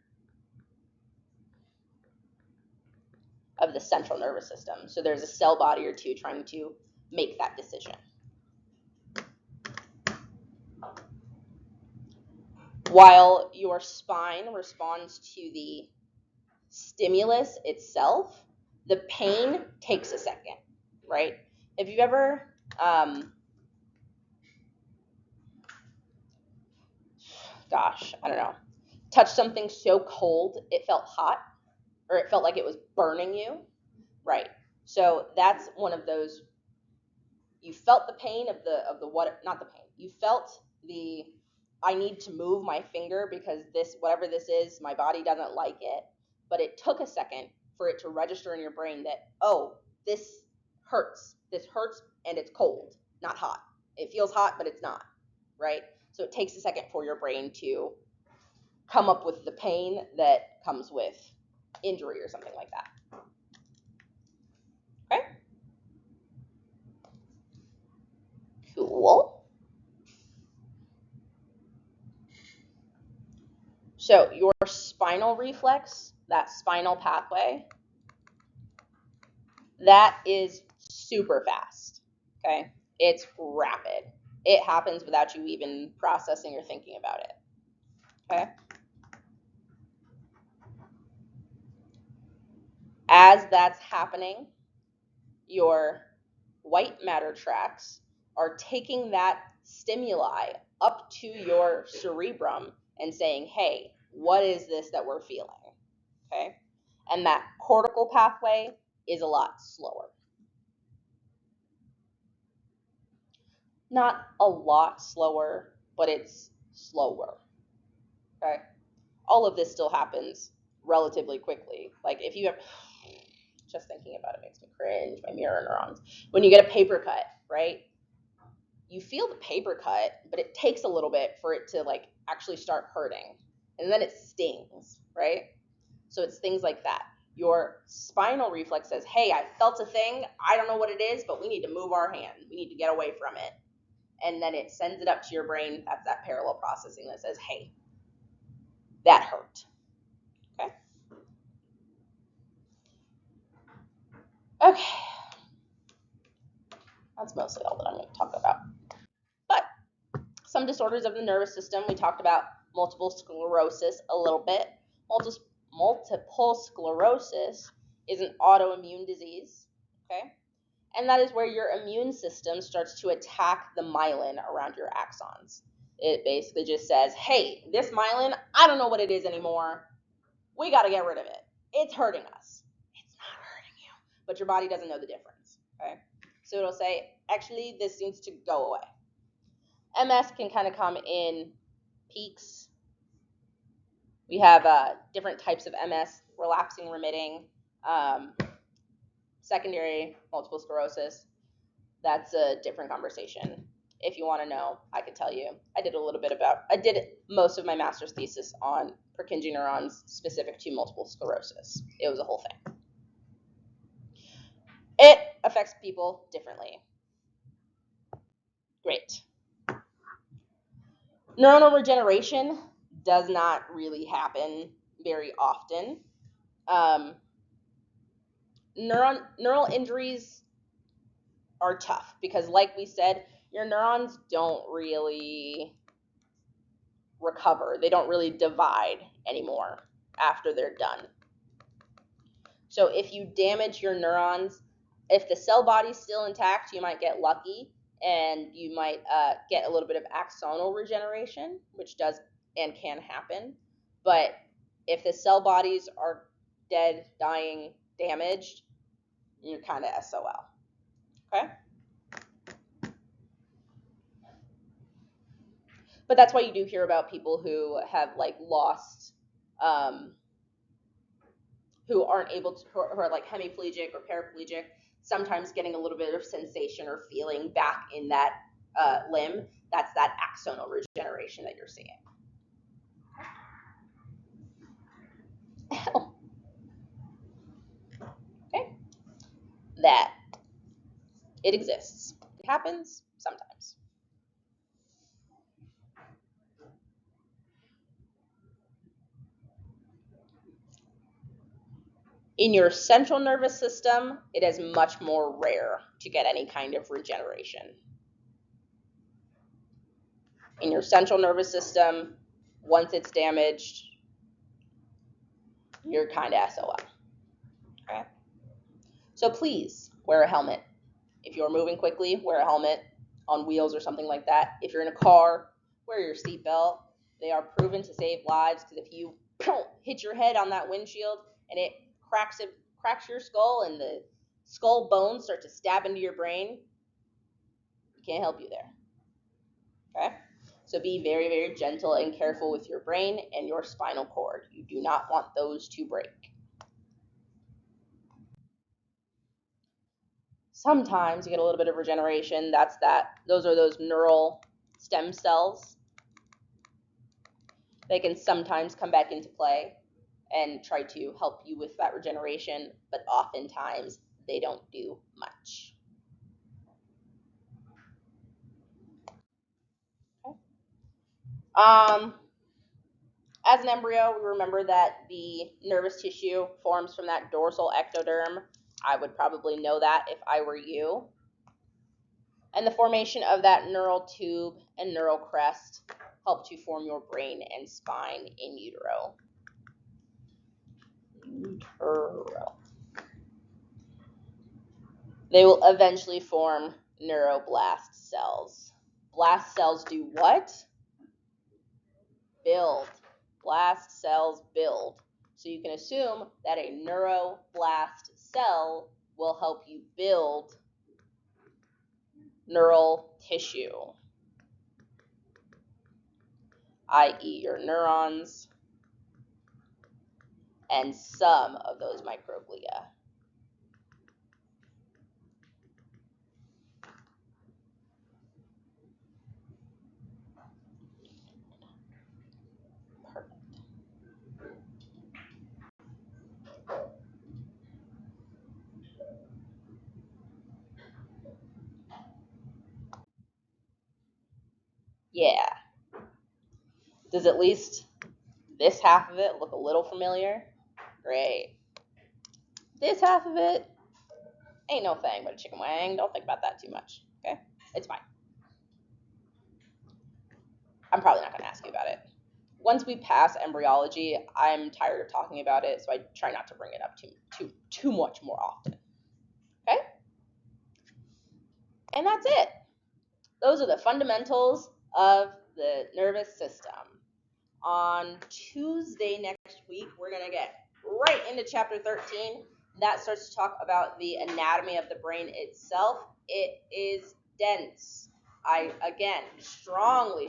of the central nervous system. So there's a cell body or two trying to make that decision. While your spine responds to the stimulus itself, the pain takes a second, right? If you've ever, touched something so cold it felt hot, or it felt like it was burning you, right? So that's one of those. You felt the pain of the what? Not the pain. You felt the I need to move my finger because this, whatever this is, my body doesn't like it. But it took a second for it to register in your brain that, oh, this hurts. This hurts and it's cold, not hot. It feels hot, but it's not, right? So it takes a second for your brain to come up with the pain that comes with injury or something like that. Okay? Cool. So your spinal reflex, that spinal pathway, that is super fast, okay? It's rapid. It happens without you even processing or thinking about it, okay? As that's happening, your white matter tracts are taking that stimuli up to your cerebrum and saying, hey, what is this that we're feeling, okay? And that cortical pathway is a lot slower. Not a lot slower, but it's slower, okay? All of this still happens relatively quickly. Like if you have, Just thinking about it makes me cringe, my mirror neurons. When you get a paper cut, right? You feel the paper cut, but it takes a little bit for it to like actually start hurting. And then it stings, right? So it's things like that. Your spinal reflex says, hey, I felt a thing. I don't know what it is, but we need to move our hand. We need to get away from it. And then it sends it up to your brain. That's that parallel processing that says, hey, that hurt. Okay? Okay. That's mostly all that I'm going to talk about. But some disorders of the nervous system, we talked about multiple sclerosis a little bit. Multiple sclerosis is an autoimmune disease, okay? And that is where your immune system starts to attack the myelin around your axons. It basically just says, hey, this myelin, I don't know what it is anymore. We got to get rid of it. It's hurting us. It's not hurting you. But your body doesn't know the difference, okay? So it'll say, actually, this needs to go away. MS can kind of come in peaks. We have different types of MS, relapsing, remitting, secondary multiple sclerosis. That's a different conversation. If you want to know, I could tell you. I did most of my master's thesis on Purkinje neurons specific to multiple sclerosis. It was a whole thing. It affects people differently. Great. Neuronal regeneration does not really happen very often. Neural injuries are tough because, like we said, your neurons don't really recover. They don't really divide anymore after they're done. So if you damage your neurons, if the cell body's still intact, you might get lucky and you might get a little bit of axonal regeneration, which does and can happen. But if the cell bodies are dead, dying, damaged, you're kind of SOL. Okay? But that's why you do hear about people who have like lost, who aren't able to, who are like hemiplegic or paraplegic, sometimes getting a little bit of sensation or feeling back in that limb. That's that axonal regeneration that you're seeing. Okay? That it exists. It happens sometimes. In your central nervous system, it is much more rare to get any kind of regeneration. In your central nervous system, once it's damaged, you're kind of SOL. Okay? So please wear a helmet. If you're moving quickly, wear a helmet on wheels or something like that. If you're in a car, wear your seatbelt. They are proven to save lives because if you hit your head on that windshield and it cracks your skull and the skull bones start to stab into your brain, we can't help you there. Okay? So be very, very gentle and careful with your brain and your spinal cord. You do not want those to break. Sometimes you get a little bit of regeneration. Those are those neural stem cells. They can sometimes come back into play and try to help you with that regeneration, but oftentimes they don't do much. Okay. As an embryo, we remember that the nervous tissue forms from that dorsal ectoderm. I would probably know that if I were you. And the formation of that neural tube and neural crest help to form your brain and spine in utero. They will eventually form neuroblast cells. Blast cells do what? Build. Blast cells build. So you can assume that a neuroblast cell will help you build neural tissue, i.e. your neurons and some of those microglia. Does at least this half of it look a little familiar? Great. This half of it ain't no thing but a chicken wing. Don't think about that too much, okay? It's fine. I'm probably not going to ask you about it. Once we pass embryology, I'm tired of talking about it, so I try not to bring it up too much more often. Okay? And that's it. Those are the fundamentals of the nervous system. On Tuesday next week, we're going to get right into chapter 13. That starts to talk about the anatomy of the brain itself. It is dense. I, again, strongly